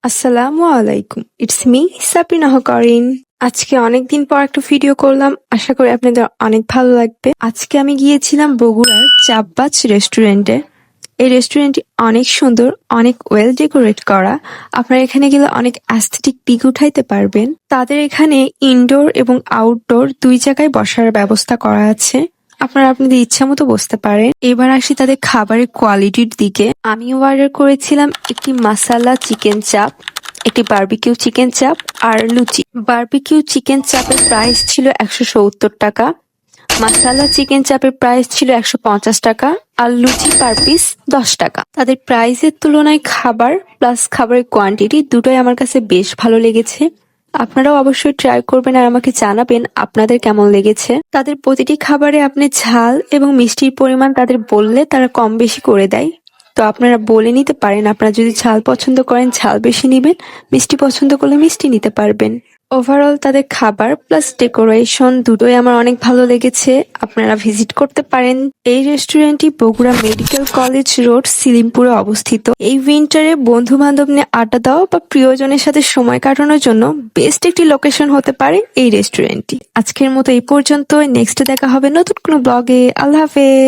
আসসালামু আলাইকুম, it's me Sabina হকারিন। আজকে অনেকদিন পর একটা ভিডিও করলাম, আশা করি আপনাদের অনেক ভালো লাগবে। আজকে আমি গিয়েছিলাম বগুড়ার চাপবাজ রেস্টুরেন্টে। এই রেস্টুরেন্টটি অনেক সুন্দর, অনেক ওয়েল ডেকোরেট করা। আপনারা এখানে গেলে অনেক অ্যাস্থেটিক পিক উঠাইতে পারবেন। তাদের এখানে ইনডোর এবং আউটডোর দুই জায়গায় বসার ব্যবস্থা করা আছে। আপনারা আপনাদের ইচ্ছা মতো বসতে পারেন। এবার আসি তাদের খাবারের কোয়ালিটির দিকে। আমি অর্ডার করেছিলাম একটি মাসালা চিকেন চাপ, একটি বারবিকিউ চিকেন চাপ আর লুচি। বারবিকিউ চিকেন চাপের প্রাইস ছিল 170 টাকা, মাসালা চিকেন চাপের প্রাইস ছিল 150 টাকা আর লুচি পার পিস 10 টাকা। তাদের প্রাইসের তুলনায় খাবার প্লাস খাবারের কোয়ান্টিটি দুটোই আমার কাছে বেশ ভালো লেগেছে। আপনারাও অবশ্যই ট্রাই করবেন আর আমাকে জানাবেন আপনাদের কেমন লেগেছে। তাদের প্রতিটি খাবারে আপনি ঝাল এবং মিষ্টির পরিমাণ তাদের বললে তারা কম বেশি করে দেয়। তো আপনারা বলে নিতে পারেন, আপনারা যদি ঝাল পছন্দ করেন ঝাল বেশি নিবেন, মিষ্টি পছন্দ করলে মিষ্টি নিতে পারবেন। ওভারঅল তাদের খাবার প্লাস ডেকোরেশন দুটোই আমার অনেক ভালো লেগেছে। আপনারা ভিজিট করতে পারেন। এই রেস্টুরেন্টটি বগুড়া মেডিকেল কলেজ রোড সিলিমপুরে অবস্থিত। এই উইন্টারে বন্ধু বান্ধব নিয়ে আড্ডা দেওয়া বা প্রিয়জনের সাথে সময় কাটানোর জন্য বেস্ট একটি লোকেশন হতে পারে এই রেস্টুরেন্টটি। আজকের মতো এই পর্যন্ত, নেক্সট দেখা হবে নতুন কোনো ব্লগে। আল্লাহ হাফেজ।